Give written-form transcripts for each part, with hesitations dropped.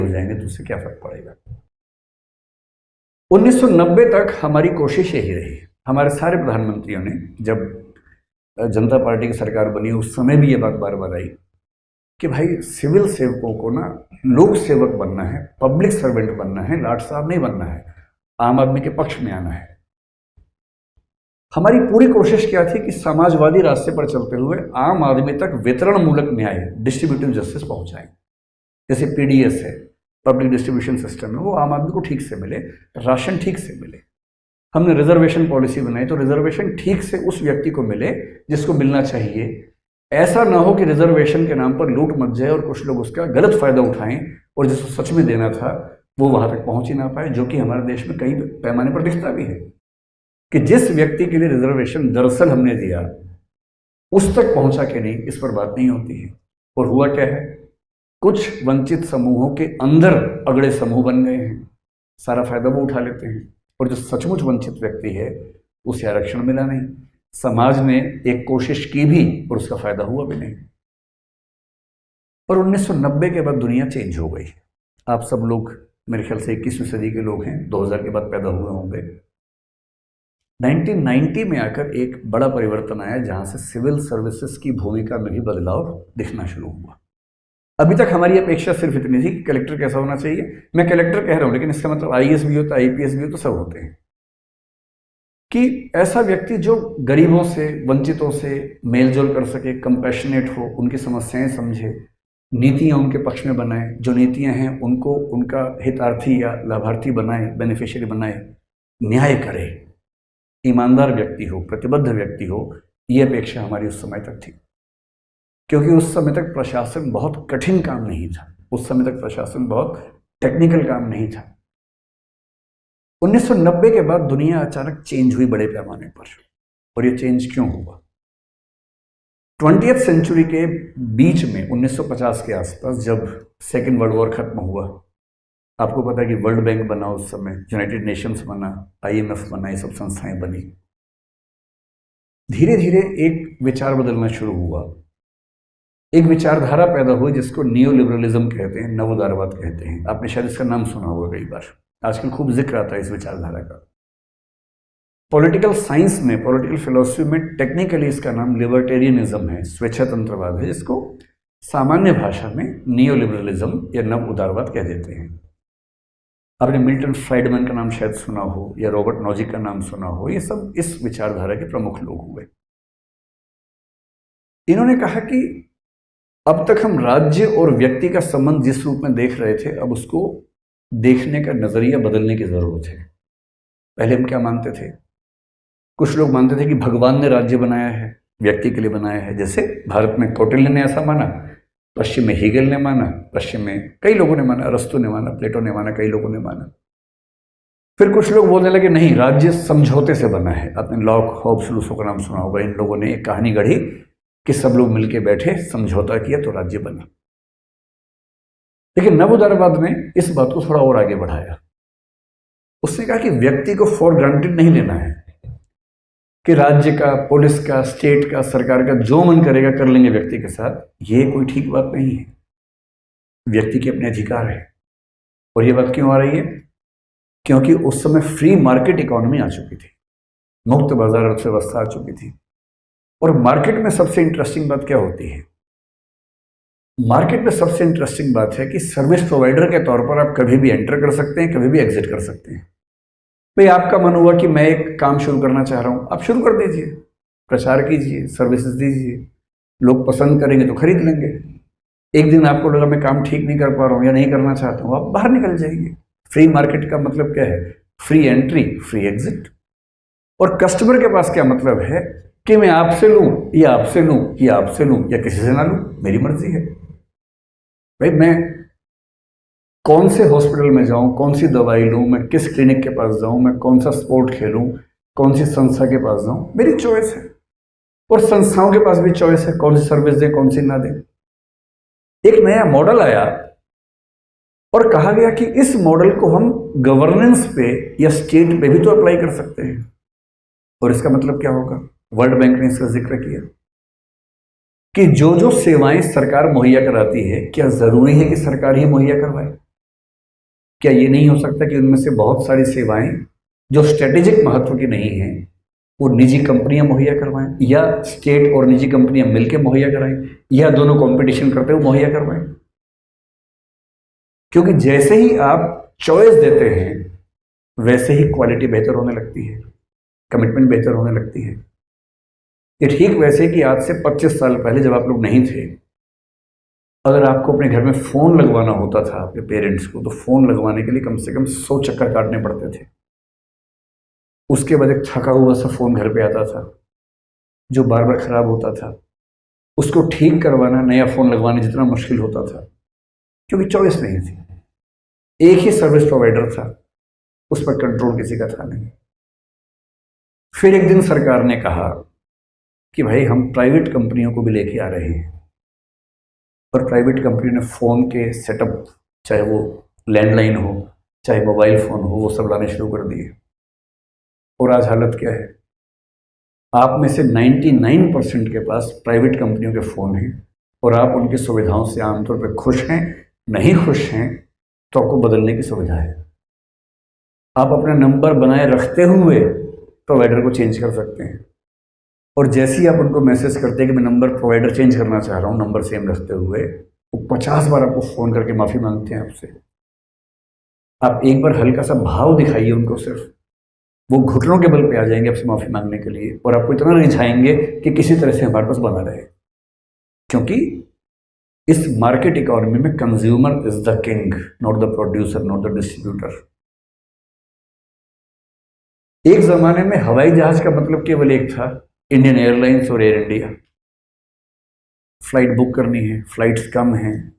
हो जाएंगे तो उससे क्या फर्क पड़ेगा। 1990 तक हमारी कोशिश यही रही। हमारे सारे प्रधानमंत्रियों ने, जब जनता पार्टी की सरकार बनी उस समय भी ये बात बार बार आई कि भाई सिविल सेवकों को ना लोक सेवक बनना है, पब्लिक सर्वेंट बनना है, लाट साहब नहीं बनना है, आम आदमी के पक्ष में आना है। हमारी पूरी कोशिश क्या थी कि समाजवादी रास्ते पर चलते हुए आम आदमी तक वितरण मूलक न्याय, डिस्ट्रीब्यूटिव जस्टिस पहुंचाएं। जैसे पीडीएस है, पब्लिक डिस्ट्रीब्यूशन सिस्टम है, वो आम आदमी को ठीक से मिले, राशन ठीक से मिले। हमने रिजर्वेशन पॉलिसी बनाई तो रिजर्वेशन ठीक से उस व्यक्ति को मिले जिसको मिलना चाहिए। ऐसा ना हो कि रिजर्वेशन के नाम पर लूट मच जाए और कुछ लोग उसका गलत फायदा उठाएं और जिसको सच में देना था वो वहां तक पहुंच ही ना पाए, जो कि हमारे देश में कई पैमाने पर दिखता भी है कि जिस व्यक्ति के लिए रिजर्वेशन दरअसल हमने दिया उस तक पहुंचा कि नहीं, इस पर बात नहीं होती है। और हुआ क्या है, कुछ वंचित समूहों के अंदर अगड़े समूह बन गए हैं, सारा फायदा वो उठा लेते हैं, और जो सचमुच वंचित व्यक्ति है उसे आरक्षण मिला नहीं। समाज ने एक कोशिश की भी और उसका फायदा हुआ भी नहीं। और 1990 के बाद दुनिया चेंज हो गई। आप सब लोग मेरे ख्याल से 21वीं सदी के लोग हैं, 2000 के बाद पैदा हुए होंगे। 1990 में आकर एक बड़ा परिवर्तन आया जहां से सिविल सर्विसेज की भूमिका में भी बदलाव दिखना शुरू हुआ। अभी तक हमारी अपेक्षा सिर्फ इतनी थी कि कलेक्टर कैसा होना चाहिए। मैं कलेक्टर कह रहा हूं लेकिन इसका मतलब आईएएस भी होता है, आईपीएस भी हो, तो सब होते हैं कि ऐसा व्यक्ति जो गरीबों से, वंचितों से मेलजोल कर सके, कंपैशनेट हो, उनकी समस्याएं समझे, नीतियां उनके पक्ष में बनाए, जो नीतियां हैं उनको उनका हितार्थी या लाभार्थी बनाए, बेनिफिशियरी बनाए, न्याय करे, ईमानदार व्यक्ति हो, प्रतिबद्ध व्यक्ति हो। ये अपेक्षा हमारी उस समय तक थी, क्योंकि उस समय तक प्रशासन बहुत कठिन काम नहीं था, उस समय तक प्रशासन बहुत टेक्निकल काम नहीं था। 1990 के बाद दुनिया अचानक चेंज हुई बड़े पैमाने पर। और ये चेंज क्यों हुआ? 20वीं सेंचुरी के बीच में 1950 के आसपास जब सेकेंड वर्ल्ड वॉर खत्म हुआ, आपको पता है कि वर्ल्ड बैंक बना, उस समय यूनाइटेड नेशंस बना, आईएमएफ बना, ये सब संस्थाएं बनी। धीरे धीरे एक विचार बदलना शुरू हुआ, एक विचारधारा पैदा हुई जिसको नियो लिबरलिज्म कहते हैं, नव उदारवाद कहते हैं। आपने शायद इसका नाम सुना होगा कई बार, आजकल खूब जिक्र आता है इस विचारधारा का। पॉलिटिकल साइंस में, पॉलिटिकल फिलॉसफी में टेक्निकली इसका नाम लिबर्टेरियनिज्म है, स्वेच्छातंत्रवाद है, जिसको सामान्य भाषा में नियो लिबरलिज्म या नव उदारवाद कह देते हैं। आपने मिल्टन फ्राइडमैन का नाम शायद सुना हो या रॉबर्ट नॉजिक का नाम सुना हो, ये सब इस विचारधारा के प्रमुख लोग हुए। इन्होंने कहा कि अब तक हम राज्य और व्यक्ति का संबंध जिस रूप में देख रहे थे, अब उसको देखने का नजरिया बदलने की जरूरत है। पहले हम क्या मानते थे? कुछ लोग मानते थे कि भगवान ने राज्य बनाया है, व्यक्ति के लिए बनाया है। जैसे भारत में कौटिल्य ने ऐसा माना, पश्चिम में हीगल ने माना, पश्चिम में कई लोगों ने माना, अरस्तु ने माना, प्लेटो ने माना, कई लोगों ने माना। फिर कुछ लोग बोलने लगे नहीं, राज्य समझौते से बना है। आपने लॉक, हॉब्स, रूसो का नाम सुना होगा। इन लोगों ने एक कहानी गढ़ी कि सब लोग मिलकर बैठे, समझौता किया तो राज्य बना। लेकिन नव उदारवाद ने इस बात को थोड़ा और आगे बढ़ाया। उसने कहा कि व्यक्ति को फॉर ग्रांटेड नहीं लेना है कि राज्य का, पुलिस का, स्टेट का, सरकार का जो मन करेगा कर लेंगे व्यक्ति के साथ। ये कोई ठीक बात नहीं है। व्यक्ति के अपने अधिकार है। और ये बात क्यों आ रही है? क्योंकि उस समय फ्री मार्केट इकोनॉमी आ चुकी थी, मुक्त बाजार अर्थव्यवस्था आ चुकी थी। और मार्केट में सबसे इंटरेस्टिंग बात क्या होती है? मार्केट में सबसे इंटरेस्टिंग बात है कि सर्विस प्रोवाइडर के तौर पर आप कभी भी एंटर कर सकते हैं, कभी भी एग्जिट कर सकते हैं। भाई आपका मन हुआ कि मैं एक काम शुरू करना चाह रहा हूं, आप शुरू कर दीजिए, प्रचार कीजिए, सर्विसेज दीजिए, लोग पसंद करेंगे तो खरीद लेंगे। एक दिन आपको लगा मैं काम ठीक नहीं कर पा रहा हूं या नहीं करना चाहता हूं, आप बाहर निकल जाइए। फ्री मार्केट का मतलब क्या है? Free entry, free exit. और कस्टमर के पास क्या मतलब है कि मैं आपसे लूं या आपसे लूं या आपसे लूं या किसी से ना लूं, मेरी मर्जी है। भाई मैं कौन से हॉस्पिटल में जाऊं, कौन सी दवाई लूं, मैं किस क्लिनिक के पास जाऊं, मैं कौन सा स्पोर्ट खेलूं, कौन सी संस्था के पास जाऊं, मेरी चॉइस है। और संस्थाओं के पास भी चॉइस है, कौन सी सर्विस दें, कौन सी ना दें। एक नया मॉडल आया और कहा गया कि इस मॉडल को हम गवर्नेंस पे या स्टेट पे भी तो अप्लाई कर सकते हैं। और इसका मतलब क्या होगा? वर्ल्ड बैंक ने इसका जिक्र किया कि जो जो सेवाएं सरकार मुहैया कराती है, क्या जरूरी है कि सरकार ही मुहैया करवाए? क्या ये नहीं हो सकता कि उनमें से बहुत सारी सेवाएं जो स्ट्रेटेजिक महत्व की नहीं हैं वो निजी कंपनियां मुहैया करवाएं, या स्टेट और निजी कंपनियां मिलकर मुहैया कराएं, या दोनों कंपटीशन करते हुए मुहैया करवाएं? क्योंकि जैसे ही आप चॉइस देते हैं वैसे ही क्वालिटी बेहतर होने लगती है, कमिटमेंट बेहतर होने लगती है। ये ठीक वैसे कि आज से 25 साल पहले जब आप लोग नहीं थे, अगर आपको अपने घर में फ़ोन लगवाना होता था आपके पेरेंट्स को, तो फ़ोन लगवाने के लिए कम से कम 100 चक्कर काटने पड़ते थे। उसके बाद एक थका हुआ सा फ़ोन घर पे आता था जो बार बार ख़राब होता था। उसको ठीक करवाना नया फ़ोन लगवाने जितना मुश्किल होता था, क्योंकि चॉइस नहीं थी। एक ही सर्विस प्रोवाइडर था, उस पर कंट्रोल किसी का था नहीं। फिर एक दिन सरकार ने कहा कि भाई हम प्राइवेट कंपनियों को भी लेके आ रहे हैं, और प्राइवेट कंपनी ने फ़ोन के सेटअप, चाहे वो लैंडलाइन हो चाहे मोबाइल फ़ोन हो, वो सब लाने शुरू कर दिए। और आज हालत क्या है? आप में से 99% के पास प्राइवेट कंपनियों के फ़ोन हैं, और आप उनकी सुविधाओं से आमतौर पर खुश हैं। नहीं खुश हैं तो आपको बदलने की सुविधा है। आप अपना नंबर बनाए रखते हुए प्रोवाइडर को चेंज कर सकते हैं, और जैसे ही आप उनको मैसेज करते हैं कि मैं नंबर प्रोवाइडर चेंज करना चाह रहा हूँ नंबर सेम रखते हुए, वो 50 बार आपको फ़ोन करके माफ़ी मांगते हैं आपसे। आप एक बार हल्का सा भाव दिखाइए उनको, सिर्फ वो घुटनों के बल पे आ जाएंगे आपसे माफ़ी मांगने के लिए, और आपको इतना रिझाएंगे कि किसी तरह से हमारे पास बना रहे। क्योंकि इस मार्केट इकोनॉमी में consumer is the king, not the producer, not the distributor. एक ज़माने में हवाई जहाज़ का मतलब केवल एक था, इंडियन एयरलाइंस और एयर इंडिया। फ्लाइट बुक करनी है, फ्लाइट्स कम हैं,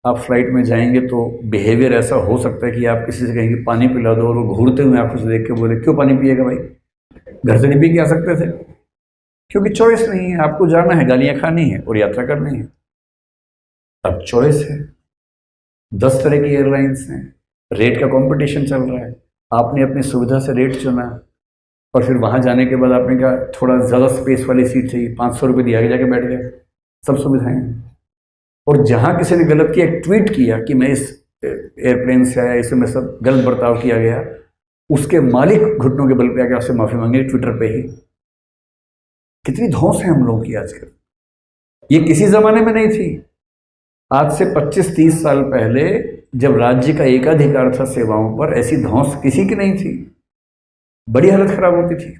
आप फ्लाइट में जाएंगे तो बिहेवियर ऐसा हो सकता है कि आप किसी से कहेंगे पानी पिला दो, और वो घूरते हुए आंखों से देख के बोले क्यों पानी पिएगा भाई, घर से नहीं पी के आ सकते थे। क्योंकि चॉइस नहीं है, आपको जाना है, गालियाँ खानी है और यात्रा करनी है। अब चॉइस है, 10 तरह की एयरलाइंस हैं, रेट का कंपटीशन चल रहा है, आपने अपनी सुविधा से रेट चुना, और फिर वहाँ जाने के बाद आपने कहा थोड़ा ज़्यादा स्पेस वाली सीट चाहिए, 500 रुपये दिया, आगे जाके बैठ गए, सब सुविधाएं हैं। और जहाँ किसी ने गलत किया, एक ट्वीट किया कि मैं इस एयरप्लेन से आया, इसमें सब गलत बर्ताव किया गया, उसके मालिक घुटनों के बल पे आके आपसे माफ़ी मांगे ट्विटर पे ही। कितनी धौंस है हम लोगों की आजकल, ये किसी ज़माने में नहीं थी। आज से 25-30 साल पहले जब राज्य का एकाधिकार था सेवाओं पर, ऐसी धौंस किसी की नहीं थी, बड़ी हालत खराब होती थी।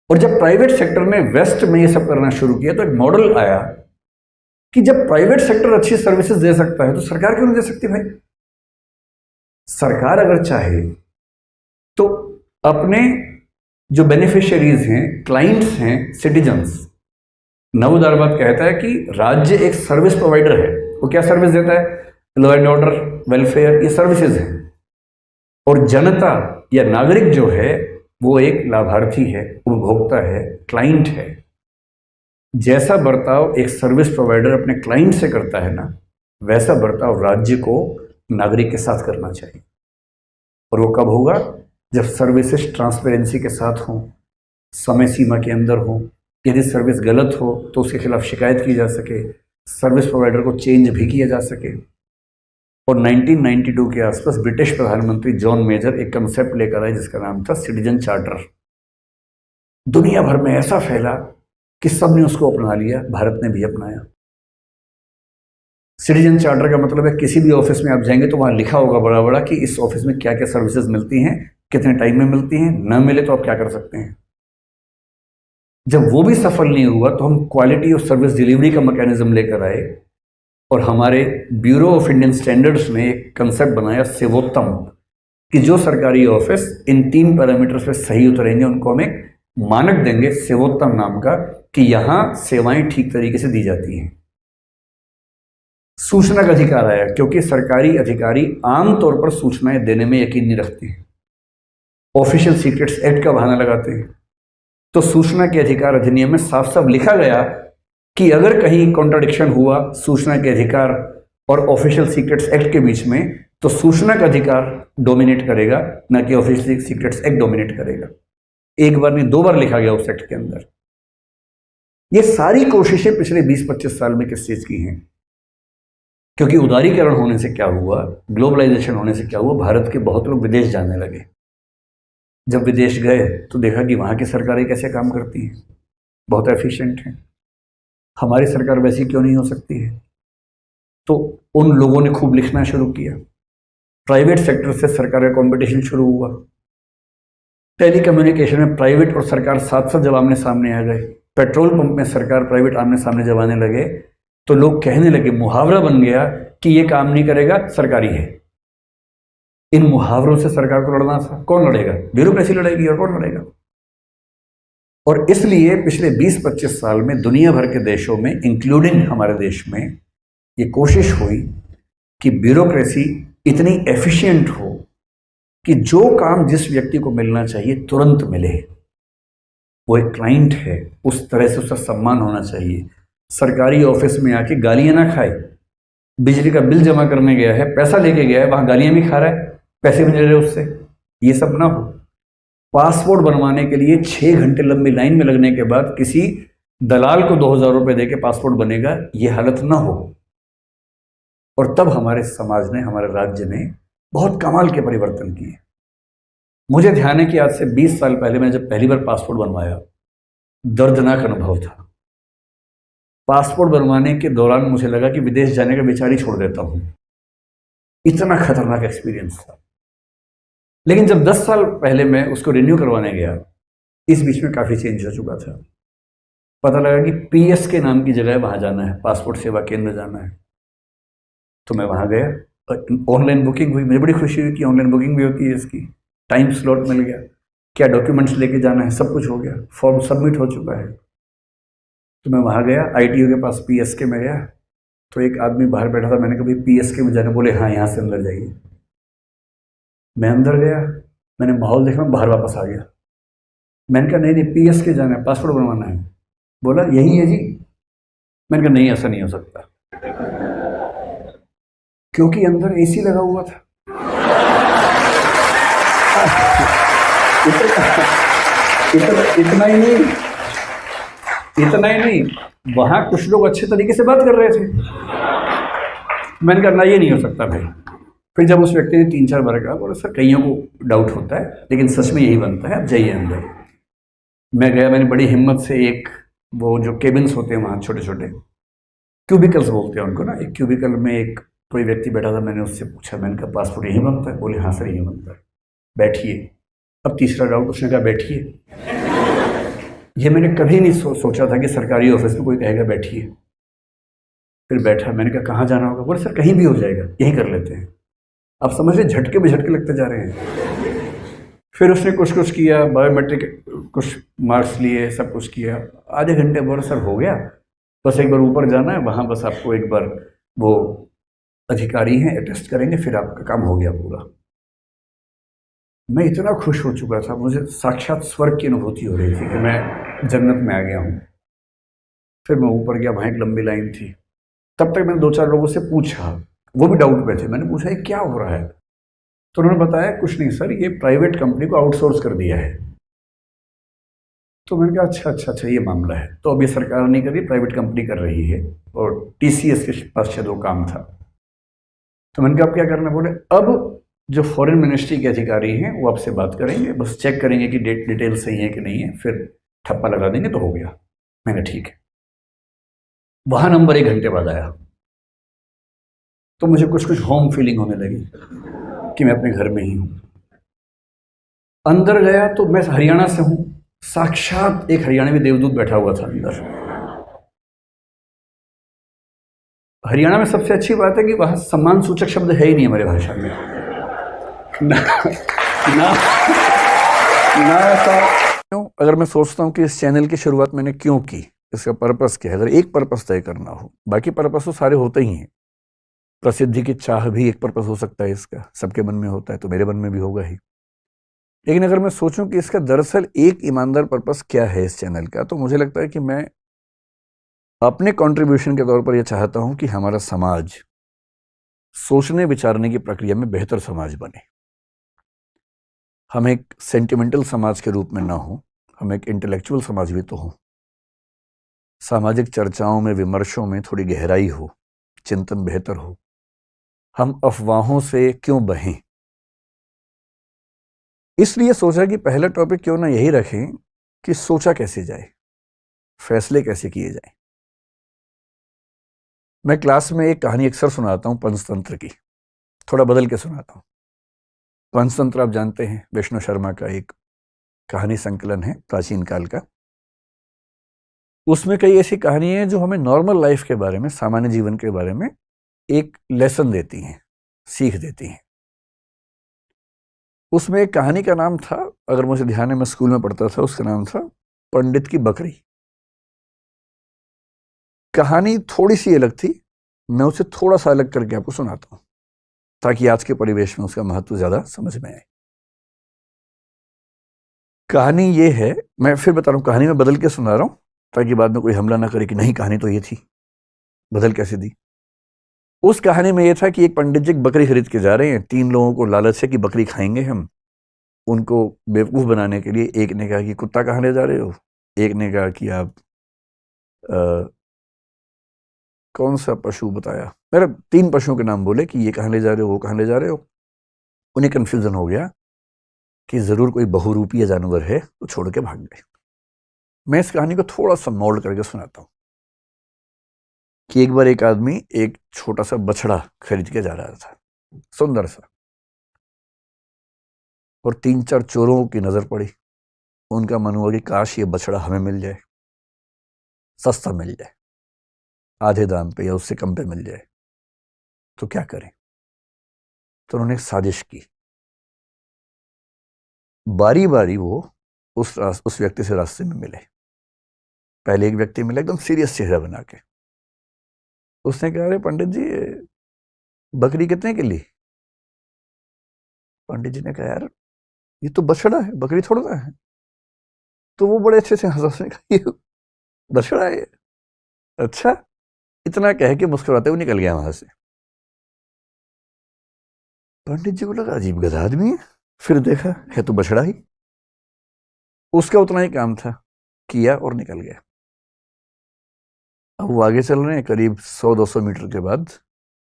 और जब प्राइवेट सेक्टर ने वेस्ट में ये सब करना शुरू किया तो एक मॉडल आया कि जब प्राइवेट सेक्टर अच्छी सर्विसेज दे सकता है तो सरकार क्यों नहीं दे सकती भाई? सरकार अगर चाहे तो अपने जो बेनिफिशियरीज हैं, क्लाइंट्स हैं, सिटीजन्स, नवोदारवाद कहता है कि राज्य एक सर्विस प्रोवाइडर है। वो क्या सर्विस देता है? लॉ एंड ऑर्डर, वेलफेयर, ये सर्विसेज हैं। और जनता या नागरिक जो है वो एक लाभार्थी है, उपभोक्ता है, क्लाइंट है। जैसा बर्ताव एक सर्विस प्रोवाइडर अपने क्लाइंट से करता है ना, वैसा बर्ताव राज्य को नागरिक के साथ करना चाहिए। और वो कब होगा? जब सर्विसेज ट्रांसपेरेंसी के साथ हों, समय सीमा के अंदर हों। यदि सर्विस गलत हो तो उसके खिलाफ शिकायत की जा सके, सर्विस प्रोवाइडर को चेंज भी किया जा सके। और 1992 के आसपास ब्रिटिश प्रधानमंत्री जॉन मेजर एक कंसेप्ट लेकर आए जिसका नाम था सिटीजन चार्टर। दुनिया भर में ऐसा फैला कि सब ने उसको अपना लिया, भारत ने भी अपनाया। सिटीजन चार्टर का मतलब है किसी भी ऑफिस में आप जाएंगे तो वहाँ लिखा होगा बड़ा बड़ा कि इस ऑफिस में क्या क्या सर्विसेज मिलती हैं, कितने टाइम में मिलती हैं, न मिले तो आप क्या कर सकते हैं। जब वो भी सफल नहीं हुआ तो हम क्वालिटी ऑफ सर्विस डिलीवरी का मैकेनिज्म लेकर आए, और हमारे ब्यूरो ऑफ इंडियन स्टैंडर्ड्स ने एक कंसेप्ट बनाया सेवोत्तम, कि जो सरकारी ऑफिस इन 3 पैरामीटर्स पे सही उतरेंगे उनको हम एक मानक देंगे सेवोत्तम नाम का, कि यहाँ सेवाएं ठीक तरीके से दी जाती हैं। सूचना का अधिकार आया क्योंकि सरकारी अधिकारी आमतौर पर सूचनाएं देने में यकीन नहीं रखते हैं, ऑफिशियल सीक्रेट्स एक्ट का बहाना लगाते हैं। तो सूचना के अधिकार अधिनियम में साफ साफ लिखा गया कि अगर कहीं कॉन्ट्राडिक्शन हुआ सूचना के अधिकार और ऑफिशियल सीक्रेट्स एक्ट के बीच में, तो सूचना का अधिकार डोमिनेट करेगा, ना कि ऑफिशियल सीक्रेट्स एक्ट डोमिनेट करेगा। एक बार नहीं 2 बार लिखा गया उस एक्ट के अंदर। ये सारी कोशिशें पिछले 20-25 साल में किस चीज की हैं? क्योंकि उदारीकरण होने से क्या हुआ, ग्लोबलाइजेशन होने से क्या हुआ, भारत के बहुत लोग विदेश जाने लगे। जब विदेश गए तो देखा कि वहाँ की सरकारें कैसे काम करती हैं, बहुत एफिशिएंट हैं, हमारी सरकार वैसी क्यों नहीं हो सकती है। तो उन लोगों ने खूब लिखना शुरू किया, प्राइवेट सेक्टर से सरकार का कंपटीशन शुरू हुआ। टेली कम्युनिकेशन में प्राइवेट और सरकार साथ साथ जब आमने सामने आ गए, पेट्रोल पंप में सरकार प्राइवेट आमने सामने जब आने लगे, तो लोग कहने लगे, मुहावरा बन गया कि ये काम नहीं करेगा, सरकारी है। इन मुहावरों से सरकार को लड़ना था, कौन लड़ेगा, ब्यूरोक्रेसी लड़ेगी, और कौन लड़ेगा। और इसलिए पिछले 20-25 साल में दुनिया भर के देशों में, इंक्लूडिंग हमारे देश में, ये कोशिश हुई कि ब्यूरोक्रेसी इतनी एफिशिएंट हो कि जो काम जिस व्यक्ति को मिलना चाहिए तुरंत मिले। वो एक क्लाइंट है, उस तरह से उसका सम्मान होना चाहिए। सरकारी ऑफिस में आके गालियां ना खाए, बिजली का बिल जमा करने गया है, पैसा लेके गया है, वहां गालियां भी खा रहा है, पैसे भी मिल रहे उससे, ये सब ना हो। पासपोर्ट बनवाने के लिए 6 घंटे लंबी लाइन में लगने के बाद किसी दलाल को 2,000 रुपये दे के पासपोर्ट बनेगा, ये हालत ना हो। और तब हमारे समाज ने, हमारे राज्य ने बहुत कमाल के परिवर्तन किए। मुझे ध्यान है कि आज से 20 साल पहले मैं जब पहली बार पासपोर्ट बनवाया, दर्दनाक अनुभव था। पासपोर्ट बनवाने के दौरान मुझे लगा कि विदेश जाने का विचार ही छोड़ देता हूं, इतना खतरनाक एक्सपीरियंस था। लेकिन जब 10 साल पहले मैं उसको रिन्यू करवाने गया, इस बीच में काफ़ी चेंज हो चुका था। पता लगा कि पीएस के नाम की जगह वहाँ जाना है, पासपोर्ट सेवा केंद्र जाना है। तो मैं वहाँ गया, ऑनलाइन बुकिंग हुई, मुझे बड़ी खुशी हुई कि ऑनलाइन बुकिंग भी होती है इसकी, टाइम स्लॉट मिल गया, क्या डॉक्यूमेंट्स लेके जाना है, सब कुछ हो गया, फॉर्म सबमिट हो चुका है। तो मैं वहाँ गया, आईटीओ के पास पीएसके में गया, तो एक आदमी बाहर बैठा था, मैंने कहा भाई पीएसके में जाने, बोले हाँ यहाँ से अंदर जाइए। मैं अंदर गया, मैंने माहौल देखा, मैं बाहर वापस आ गया। मैंने कहा नहीं नहीं, पीएसके जाना है, पासपोर्ट बनवाना है। बोला यही है जी। मैंने कहा नहीं, ऐसा नहीं हो सकता, क्योंकि अंदर एसी लगा हुआ था। इतना ही नहीं, वहां कुछ लोग अच्छे तरीके से बात कर रहे थे। मैंने कहा ना, ये नहीं हो सकता भाई। फिर जब उस व्यक्ति ने 3-4 बार कहा, बोले सर कईयों को डाउट होता है, लेकिन सच में यही बनता है, आप जाइए अंदर। मैं गया, मैंने बड़ी हिम्मत से एक, वो जो केबिन्स होते हैं वहाँ, छोटे छोटे क्यूबिकल्स बोलते हैं उनको ना, एक क्यूबिकल में एक कोई व्यक्ति बैठा था, मैंने उससे पूछा, मैंने कहा पासपोर्ट यहीं बनता है? बोले हाँ सर यहीं बनता है, बैठिए। अब तीसरा डाउट, उसने कहा बैठिए। ये मैंने कभी नहीं सोचा था कि सरकारी ऑफिस में कोई कहेगा बैठिए। फिर बैठा, मैंने कहा कहाँ जाना होगा? बोले सर कहीं भी हो जाएगा, यहीं कर लेते हैं। आप समझ रहे, झटके पे झटके लगते जा रहे हैं। फिर उसने कुछ कुछ किया, बायोमेट्रिक कुछ मार्क्स लिए, सब कुछ किया। आधे घंटे बोला सर हो गया, बस एक बार ऊपर जाना है, वहाँ बस आपको एक बार वो अधिकारी हैं अटेस्ट करेंगे, फिर आपका काम हो गया पूरा। मैं इतना खुश हो चुका था, मुझे साक्षात स्वर्ग की अनुभूति हो रही थी कि मैं जन्नत में आ गया हूँ। फिर मैं ऊपर गया, वहाँ एक लंबी लाइन थी। तब तक मैंने 2-4 लोगों से पूछा, वो भी डाउट में थे। मैंने पूछा ये क्या हो रहा है? तो उन्होंने बताया कुछ नहीं सर, ये प्राइवेट कंपनी को आउटसोर्स कर दिया है। तो मैंने कहा अच्छा ये मामला है। तो अब ये सरकार नहीं कर रही, प्राइवेट कंपनी कर रही है, और टीसीएस के पास शायद वो काम था। तो मैंने कहा अब क्या करना? बोले अब जो फॉरेन मिनिस्ट्री के अधिकारी हैं वो आपसे बात करेंगे, बस चेक करेंगे कि डिटेल सही है कि नहीं है, फिर ठप्पा लगा देंगे तो हो गया। मैंने ठीक है। वहाँ नंबर 1 घंटे बाद आया, तो मुझे कुछ कुछ होम फीलिंग होने लगी कि मैं अपने घर में ही हूँ। अंदर गया तो मैं हरियाणा से हूँ, साक्षात एक हरियाणवी देवदूत बैठा हुआ था अंदर। हरियाणा में सबसे अच्छी बात है कि वहाँ सम्मान सूचक शब्द है ही नहीं हमारे भाषा में, ना ऐसा। अगर मैं सोचता हूँ कि इस चैनल की शुरुआत मैंने क्यों की, इसका पर्पस क्या है, अगर एक पर्पस तय करना हो, बाकी पर्पस तो सारे होते ही हैं। प्रसिद्धि की चाह भी एक पर्पस हो सकता है, इसका सबके मन में होता है, तो मेरे मन में भी होगा ही। लेकिन अगर मैं सोचूं कि इसका दरअसल एक ईमानदार पर्पस क्या है इस चैनल का, तो मुझे लगता है कि मैं अपने कंट्रीब्यूशन के तौर पर यह चाहता हूं कि हमारा समाज सोचने विचारने की प्रक्रिया में बेहतर समाज बने। हम एक सेंटिमेंटल समाज के रूप में ना हो, हम एक इंटेलेक्चुअल समाज भी तो हो। सामाजिक चर्चाओं में, विमर्शों में थोड़ी गहराई हो, चिंतन बेहतर हो, हम अफवाहों से क्यों बहें। इसलिए सोचा कि पहला टॉपिक क्यों ना यही रखें कि सोचा कैसे जाए, फैसले कैसे किए जाए। मैं क्लास में एक कहानी अक्सर सुनाता हूं पंचतंत्र की, थोड़ा बदल के सुनाता हूं। पंचतंत्र आप जानते हैं, विष्णु शर्मा का एक कहानी संकलन है प्राचीन काल का। उसमें कई ऐसी कहानी है जो हमें नॉर्मल लाइफ के बारे में, सामान्य जीवन के बारे में एक लेसन देती हैं, सीख देती हैं। उसमें एक कहानी का नाम था, अगर मुझे ध्यान है, मैं स्कूल में पढ़ता था, उसका नाम था पंडित की बकरी। कहानी थोड़ी सी अलग थी, मैं उसे थोड़ा सा अलग करके आपको सुनाता हूं ताकि आज के परिवेश में उसका महत्व ज्यादा समझ में आए। कहानी ये है, मैं फिर बता रहा हूं, कहानी में बदल के सुना रहा हूं ताकि बाद में कोई हमला ना करे कि नहीं कहानी तो ये थी, बदल कैसे दी। उस कहानी में यह था कि एक पंडित जी बकरी खरीद के जा रहे हैं। 3 लोगों को लालच है कि बकरी खाएंगे हम। उनको बेवकूफ बनाने के लिए एक ने कहा कि कुत्ता कहाँ ले जा रहे हो, एक ने कहा कि आप कौन सा पशु बताया, मेरा 3 पशुओं के नाम बोले कि ये कहाँ ले जा रहे हो, वो कहाँ ले जा रहे हो। उन्हें कंफ्यूजन हो गया कि जरूर कोई बहुरूपीय जानवर है, तो छोड़ के भाग गए। मैं इस कहानी को थोड़ा सा मोल्ड करके सुनाता हूं कि एक बार एक आदमी एक छोटा सा बछड़ा खरीद के जा रहा था, सुंदर सा, और 3-4 चोरों की नजर पड़ी। उनका मन हुआ कि काश ये बछड़ा हमें मिल जाए, सस्ता मिल जाए, आधे दाम पे या उससे कम पे मिल जाए, तो क्या करें। तो उन्होंने एक साजिश की। बारी बारी वो उस व्यक्ति से रास्ते में मिले। पहले एक व्यक्ति मिला एकदम सीरियस चेहरा बना के। उसने कहा, अरे पंडित जी, बकरी कितने की ली। पंडित जी ने कहा, यार ये तो बछड़ा है, बकरी थोड़ा ना है। तो वो बड़े अच्छे से हंसा, उसने कहा ये बछड़ा है, अच्छा। इतना कह के मुस्कुराते हुए निकल गया वहां से। पंडित जी को लगा अजीब गधा आदमी है, फिर देखा है तो बछड़ा ही। उसका उतना ही काम था, किया और निकल गया। अब वो आगे चल रहे हैं, करीब 100-200 मीटर के बाद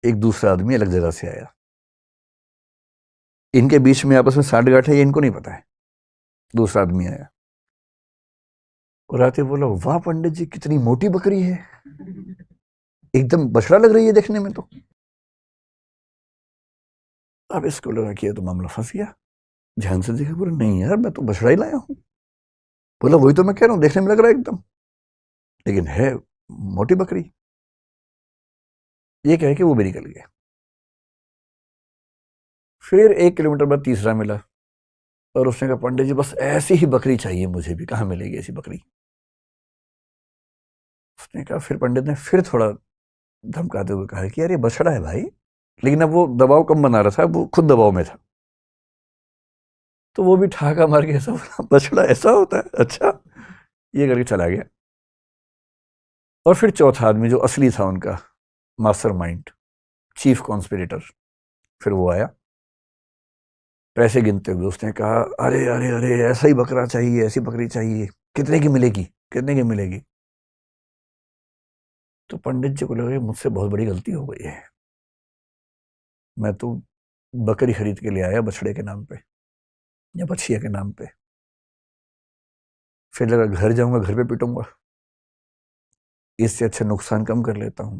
एक दूसरा आदमी अलग जगह से आया। इनके बीच में आपस में साठ-गांठ है, ये इनको नहीं पता है। दूसरा आदमी आया और आते बोला, वाह पंडित जी, कितनी मोटी बकरी है, एकदम बछड़ा लग रही है देखने में तो। अब इसको लगा कि ये तो मामला फंस गया। ध्यान से देखा, बोला नहीं यार, मैं तो बछड़ा ही लाया हूं। बोला वही तो मैं कह रहा हूं, देखने में लग रहा है एकदम, लेकिन है मोटी बकरी। ये कह के वो भी निकल गया। फिर 1 किलोमीटर बाद तीसरा मिला और उसने कहा, पंडित जी बस ऐसी ही बकरी चाहिए मुझे भी, कहाँ मिलेगी ऐसी बकरी। उसने कहा, फिर पंडित ने फिर थोड़ा धमकाते हुए कहा कि यार ये बछड़ा है भाई, लेकिन अब वो दबाव कम बना रहा था, वो खुद दबाव में था। तो वो भी ठहाका मार के ऐसा बोला, बछड़ा ऐसा होता है, अच्छा, ये करके चला गया। और फिर चौथा आदमी जो असली था उनका मास्टरमाइंड, चीफ कॉन्स्पिरेटर, फिर वो आया पैसे गिनते हुए। उसने कहा, अरे अरे अरे, ऐसा ही बकरा चाहिए, ऐसी बकरी चाहिए, कितने की मिलेगी, कितने की मिलेगी। तो पंडित जी को लगा मुझसे बहुत बड़ी गलती हो गई है, मैं तो बकरी खरीद के ले आया बछड़े के नाम पे या बछिया के नाम पे। फिर लगा घर जाऊंगा, घर पे पीटूंगा, इससे अच्छा नुकसान कम कर लेता हूं।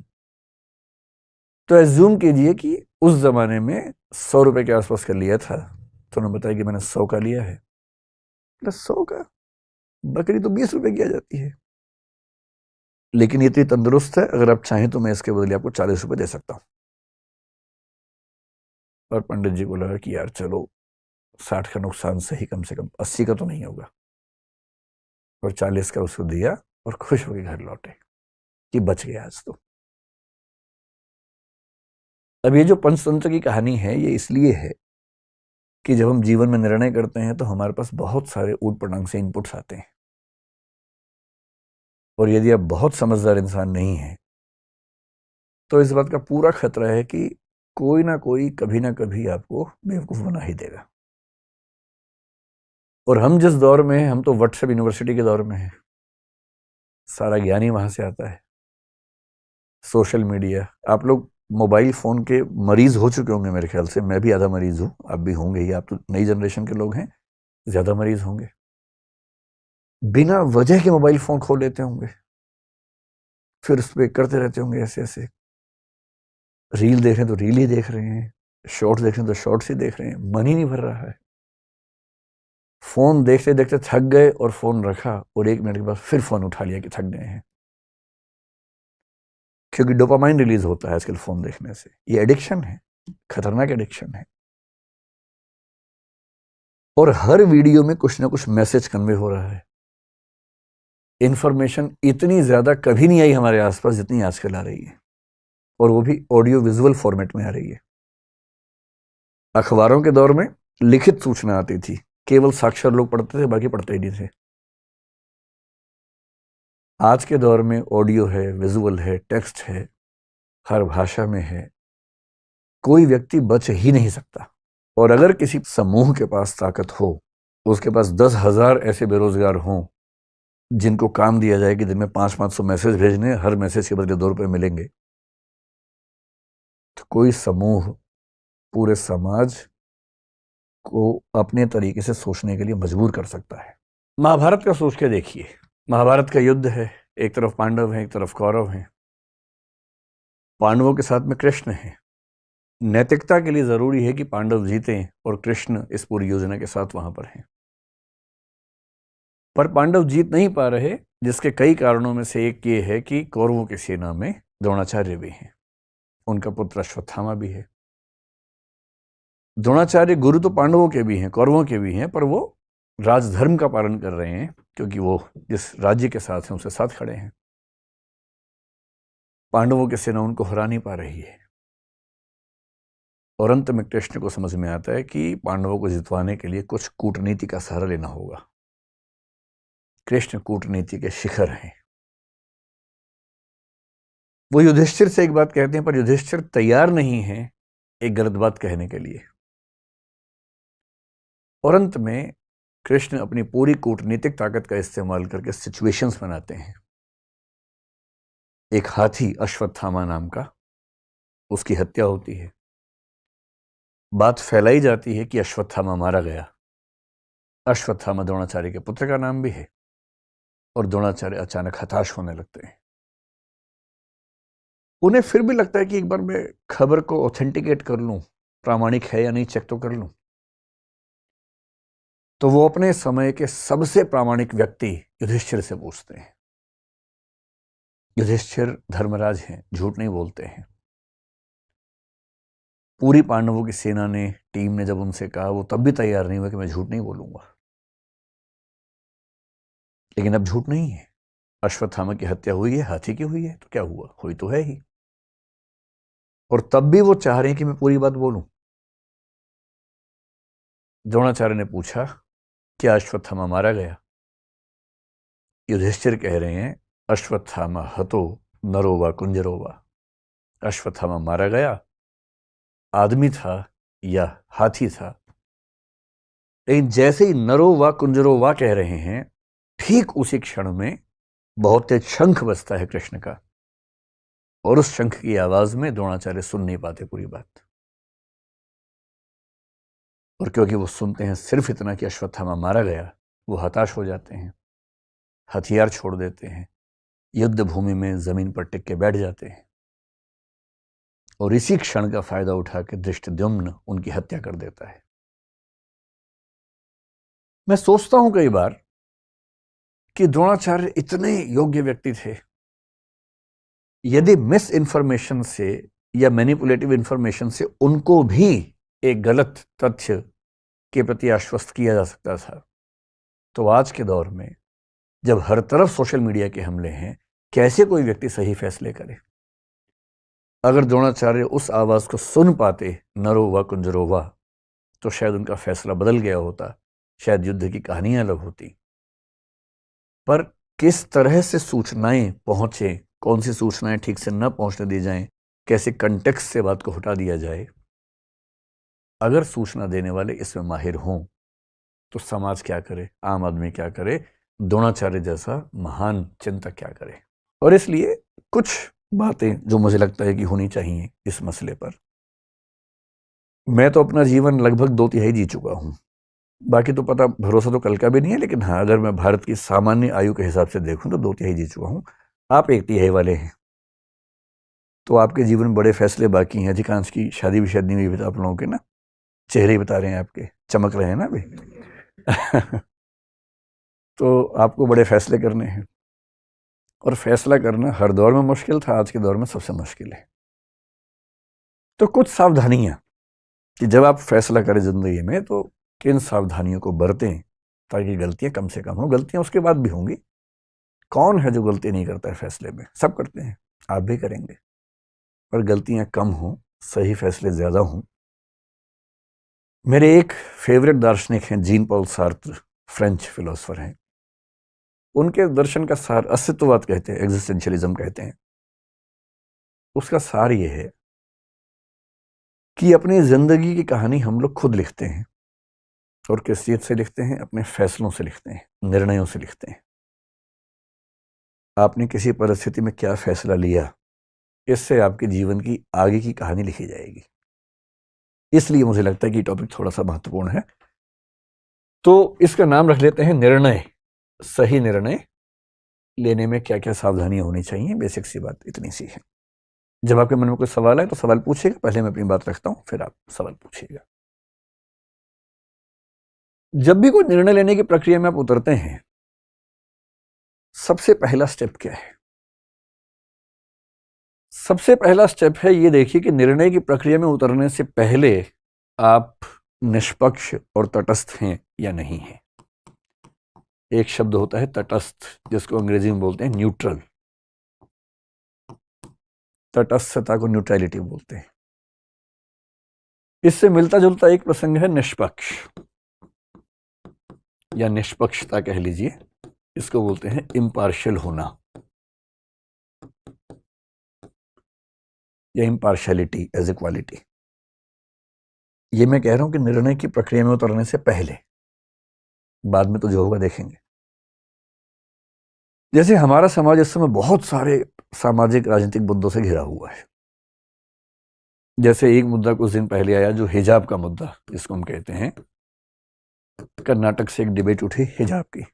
तो एज्यूम कीजिए कि उस जमाने में 100 रुपए के आसपास का लिया था, तो उन्होंने बताया कि मैंने 100 का लिया है। 100 का, बकरी तो 20 रुपए की आ जाती है, लेकिन ये इतनी तंदुरुस्त है, अगर आप चाहें तो मैं इसके बदले आपको 40 रुपए दे सकता हूं। और पंडित जी को लगा कि यार चलो, 60 का नुकसान सही, कम से कम 80 का तो नहीं होगा। और 40 का उसको दिया और खुश होकर घर लौटे कि बच गया आज तो। अब ये जो पंचतंत्र की कहानी है, ये इसलिए है कि जब हम जीवन में निर्णय करते हैं तो हमारे पास बहुत सारे ऊट पटांग से इनपुट्स आते हैं, और यदि आप बहुत समझदार इंसान नहीं हैं तो इस बात का पूरा खतरा है कि कोई ना कभी आपको बेवकूफ बना ही देगा। और हम जिस दौर में हैं, हम तो व्हाट्सएप यूनिवर्सिटी के दौर में हैं, सारा ज्ञान ही वहां से आता है। सोशल मीडिया, आप लोग मोबाइल फ़ोन के मरीज़ हो चुके होंगे मेरे ख्याल से। मैं भी आधा मरीज़ हूँ, आप भी होंगे ही। आप तो नई जनरेशन के लोग हैं, ज़्यादा मरीज़ होंगे। बिना वजह के मोबाइल फ़ोन खोल लेते होंगे, फिर उस पर करते रहते होंगे ऐसे ऐसे। रील देख रहे हैं तो रील ही देख रहे हैं, शॉर्ट्स देख रहे हैं तो शॉर्ट्स ही देख रहे हैं, मन ही नहीं भर रहा है। फ़ोन देखते देखते थक गए और फ़ोन रखा, और 1 मिनट के बाद फिर फ़ोन उठा लिया कि थक गए हैं, क्योंकि डोपामाइन रिलीज होता है आजकल फ़ोन देखने से। ये एडिक्शन है, खतरनाक एडिक्शन है। और हर वीडियो में कुछ ना कुछ मैसेज कन्वे हो रहा है। इंफॉर्मेशन इतनी ज़्यादा कभी नहीं आई हमारे आसपास जितनी आजकल आ रही है, और वो भी ऑडियो विजुअल फॉर्मेट में आ रही है। अखबारों के दौर में लिखित सूचना आती थी, केवल साक्षर लोग पढ़ते थे, बाकी पढ़ते ही नहीं थे। आज के दौर में ऑडियो है, विजुअल है, टेक्स्ट है, हर भाषा में है, कोई व्यक्ति बच ही नहीं सकता। और अगर किसी समूह के पास ताकत हो, उसके पास 10,000 ऐसे बेरोजगार हों जिनको काम दिया जाए कि दिन में 500-500 मैसेज भेजने, हर मैसेज के बदले 2 रुपए मिलेंगे, तो कोई समूह पूरे समाज को अपने तरीके से सोचने के लिए मजबूर कर सकता है। महाभारत का सोच के देखिए, महाभारत का युद्ध है, एक तरफ पांडव हैं, एक तरफ कौरव हैं। पांडवों के साथ में कृष्ण है। नैतिकता के लिए जरूरी है कि पांडव जीतें, और कृष्ण इस पूरी योजना के साथ वहां पर हैं। पर पांडव जीत नहीं पा रहे, जिसके कई कारणों में से एक ये है कि कौरवों की सेना में द्रोणाचार्य भी हैं, उनका पुत्र अश्वत्थामा भी है। द्रोणाचार्य गुरु तो पांडवों के भी हैं, कौरवों के भी हैं, पर वो राजधर्म का पालन कर रहे हैं, क्योंकि वो जिस राज्य के साथ हैं उसके साथ खड़े हैं। पांडवों की सेना उनको हरा नहीं पा रही है, और अंत में कृष्ण को समझ में आता है कि पांडवों को जितवाने के लिए कुछ कूटनीति का सहारा लेना होगा। कृष्ण कूटनीति के शिखर हैं। वो युधिष्ठिर से एक बात कहते हैं, पर युधिष्ठिर तैयार नहीं है एक गलत बात कहने के लिए। और अंत में कृष्ण अपनी पूरी कूटनीतिक ताकत का इस्तेमाल करके सिचुएशंस बनाते हैं। एक हाथी अश्वत्थामा नाम का, उसकी हत्या होती है। बात फैलाई जाती है कि अश्वत्थामा मारा गया। अश्वत्थामा द्रोणाचार्य के पुत्र का नाम भी है, और द्रोणाचार्य अचानक हताश होने लगते हैं। उन्हें फिर भी लगता है कि एक बार मैं खबर को ऑथेंटिकेट कर लूं, प्रामाणिक है या नहीं चेक तो कर लूं। तो वो अपने समय के सबसे प्रामाणिक व्यक्ति युधिष्ठिर से पूछते हैं। युधिष्ठिर धर्मराज हैं, झूठ नहीं बोलते हैं। पूरी पांडवों की सेना ने, टीम ने जब उनसे कहा, वो तब भी तैयार नहीं हुआ कि मैं झूठ नहीं बोलूंगा। लेकिन अब झूठ नहीं है, अश्वत्थामा की हत्या हुई है, हाथी की हुई है, तो क्या हुआ, हुई तो है ही। और तब भी वो चाह रहे हैं कि मैं पूरी बात बोलूं। द्रोणाचार्य ने पूछा, क्या अश्वत्थामा मारा गया? युधिष्ठिर कह रहे हैं, अश्वत्थामा हतो नरो वा कुंजरो वा। अश्वत्थामा मारा गया, आदमी था या हाथी था। लेकिन जैसे ही नरो वा कुंजरो वा कह रहे हैं, ठीक उसी क्षण में बहुत तेज शंख बजता है कृष्ण का, और उस शंख की आवाज में द्रोणाचार्य सुन नहीं पाते पूरी बात। और क्योंकि वो सुनते हैं सिर्फ इतना कि अश्वत्थामा मारा गया, वो हताश हो जाते हैं, हथियार छोड़ देते हैं, युद्ध भूमि में जमीन पर टिक के बैठ जाते हैं, और इसी क्षण का फायदा उठा के धृष्टद्युम्न उनकी हत्या कर देता है। मैं सोचता हूं कई बार कि द्रोणाचार्य इतने योग्य व्यक्ति थे, यदि मिस इंफॉर्मेशन से या मैनिपुलेटिव इंफॉर्मेशन से उनको भी एक गलत तथ्य के प्रति आश्वस्त किया जा सकता था, तो आज के दौर में जब हर तरफ सोशल मीडिया के हमले हैं, कैसे कोई व्यक्ति सही फैसले करे? अगर द्रोणाचार्य उस आवाज को सुन पाते, नरो वा कुंजरो वा, तो शायद उनका फैसला बदल गया होता, शायद युद्ध की कहानियां अलग होती। पर किस तरह से सूचनाएं पहुंचे, कौन सी सूचनाएं ठीक से न पहुंचने दी जाएं, कैसे कंटेक्स्ट से बात को हटा दिया जाए, अगर सूचना देने वाले इसमें माहिर हों, तो समाज क्या करे, आम आदमी क्या करे, द्रोणाचार्य जैसा महान चिंतक क्या करे। और इसलिए कुछ बातें जो मुझे लगता है कि होनी चाहिए इस मसले पर। मैं तो अपना जीवन लगभग 2/3 जी चुका हूँ, बाकी तो पता भरोसा तो कल का भी नहीं है, लेकिन हाँ, अगर मैं भारत की सामान्य आयु के हिसाब से देखूं तो 2/3 जी चुका हूँ। आप 1/3 वाले हैं, तो आपके जीवन में बड़े फैसले बाकी हैं। अधिकांश की शादी भी शायद नहीं हुई आप लोगों के ना, चेहरे बता रहे हैं आपके, चमक रहे हैं ना अभी। तो आपको बड़े फैसले करने हैं, और फैसला करना हर दौर में मुश्किल था, आज के दौर में सबसे मुश्किल है। तो कुछ सावधानियां कि जब आप फैसला करें जिंदगी में तो किन सावधानियों को बरतें ताकि गलतियां कम से कम हो। गलतियां उसके बाद भी होंगी, कौन है जो गलती नहीं करता है फैसले में? सब करते हैं, आप भी करेंगे, पर गलतियां कम हो, सही फैसले ज्यादा हों। मेरे एक फेवरेट दार्शनिक हैं Jean Paul Sartre, French philosopher हैं। उनके दर्शन का सार अस्तित्ववाद कहते हैं, एग्जिस्टेंशियलिज्म कहते हैं। उसका सार ये है कि अपनी जिंदगी की कहानी हम लोग खुद लिखते हैं, और किस चीज से लिखते हैं? अपने फैसलों से लिखते हैं, निर्णयों से लिखते हैं। आपने किसी परिस्थिति में क्या फैसला लिया, इससे आपके जीवन की आगे की कहानी लिखी जाएगी। इसलिए मुझे लगता है कि टॉपिक थोड़ा सा महत्वपूर्ण है। तो इसका नाम रख लेते हैं निर्णय। सही निर्णय लेने में क्या क्या सावधानियां होनी चाहिए, बेसिक सी बात इतनी सी है। जब आपके मन में कोई सवाल है तो सवाल पूछिएगा, पहले मैं अपनी बात रखता हूं, फिर आप सवाल पूछिएगा। जब भी कोई निर्णय लेने की प्रक्रिया में आप उतरते हैं, सबसे पहला स्टेप क्या है? सबसे पहला स्टेप है ये देखिए कि निर्णय की प्रक्रिया में उतरने से पहले आप निष्पक्ष और तटस्थ हैं या नहीं हैं। एक शब्द होता है तटस्थ, जिसको अंग्रेजी में बोलते हैं न्यूट्रल। तटस्थता को न्यूट्रलिटी बोलते हैं। इससे मिलता जुलता एक प्रसंग है निष्पक्ष, या निष्पक्षता कह लीजिए। इसको बोलते हैं इम्पार्शियल होना, या इम्पार्शियलिटी एज ए क्वालिटी। ये मैं कह रहा हूं कि निर्णय की प्रक्रिया में उतरने से पहले, बाद में तो जो होगा देखेंगे। जैसे हमारा समाज इस समय बहुत सारे सामाजिक राजनीतिक मुद्दों से घिरा हुआ है। जैसे एक मुद्दा कुछ दिन पहले आया, जो हिजाब का मुद्दा जिसको हम कहते हैं। कर्नाटक से एक डिबेट उठी हिजाब की।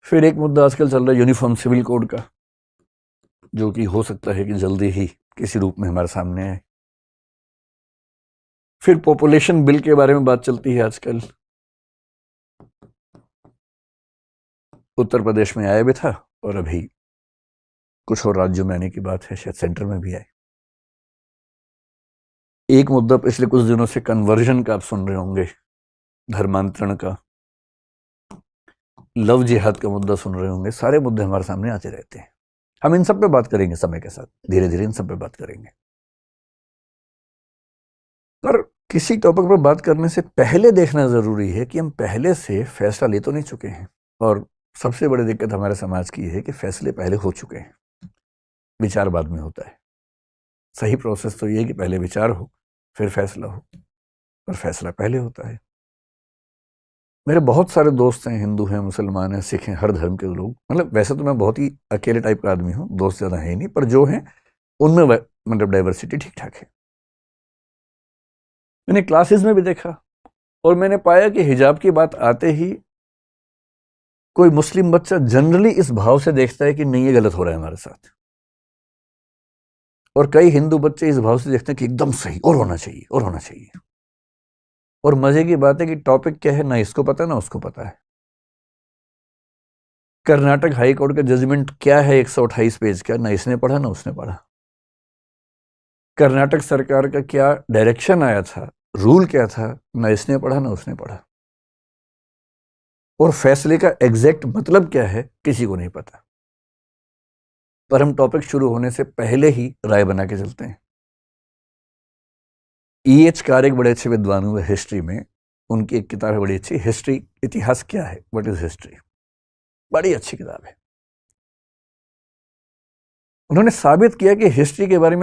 फिर एक मुद्दा आजकल चल रहा है यूनिफॉर्म सिविल कोड का, जो कि हो सकता है कि जल्दी ही किसी रूप में हमारे सामने आए। फिर पॉपुलेशन बिल के बारे में बात चलती है आजकल। उत्तर प्रदेश में आया भी था, और अभी कुछ और राज्यों में आने की बात है, शायद सेंटर में भी आए। एक मुद्दा पिछले कुछ दिनों से कन्वर्जन का आप सुन रहे होंगे, धर्मांतरण का। लव जिहाद का मुद्दा सुन रहे होंगे। सारे मुद्दे हमारे सामने आते रहते हैं। हम इन सब पे बात करेंगे समय के साथ, धीरे धीरे इन सब पे बात करेंगे। पर किसी टॉपिक पर बात करने से पहले देखना जरूरी है कि हम पहले से फैसला ले तो नहीं चुके हैं। और सबसे बड़ी दिक्कत हमारे समाज की है कि फैसले पहले हो चुके हैं, विचार बाद में होता है। सही प्रोसेस तो ये है कि पहले विचार हो, फिर फैसला हो, और फैसला पहले होता है। मेरे बहुत सारे दोस्त हैं, हिंदू हैं, मुसलमान हैं, सिख हैं, हर धर्म के लोग। मतलब वैसे तो मैं बहुत ही अकेले टाइप का आदमी हूँ, दोस्त ज़्यादा है ही नहीं, पर जो हैं उनमें मतलब डाइवर्सिटी ठीक ठाक है। मैंने क्लासेस में भी देखा, और मैंने पाया कि हिजाब की बात आते ही कोई मुस्लिम बच्चा जनरली इस भाव से देखता है कि नहीं, ये गलत हो रहा है हमारे साथ। और कई हिंदू बच्चे इस भाव से देखते हैं कि एकदम सही, और होना चाहिए, और होना चाहिए। और मजे की बात है कि टॉपिक क्या है ना इसको पता ना उसको पता है। कर्नाटक हाई कोर्ट का जजमेंट क्या है 128 पेज का, ना इसने पढ़ा ना उसने पढ़ा। कर्नाटक सरकार का क्या डायरेक्शन आया था, रूल क्या था, ना इसने पढ़ा ना उसने पढ़ा। और फैसले का एग्जैक्ट मतलब क्या है किसी को नहीं पता। पर हम टॉपिक शुरू होने से पहले ही राय बना के चलते हैं। E.H. कार एक बड़े अच्छे विद्वान हुए हिस्ट्री में। उनकी एक किताब है बड़ी अच्छी, हिस्ट्री, इतिहास क्या है, व्हाट इज हिस्ट्री। बड़ी अच्छी किताब है। उन्होंने साबित किया कि हिस्ट्री के बारे में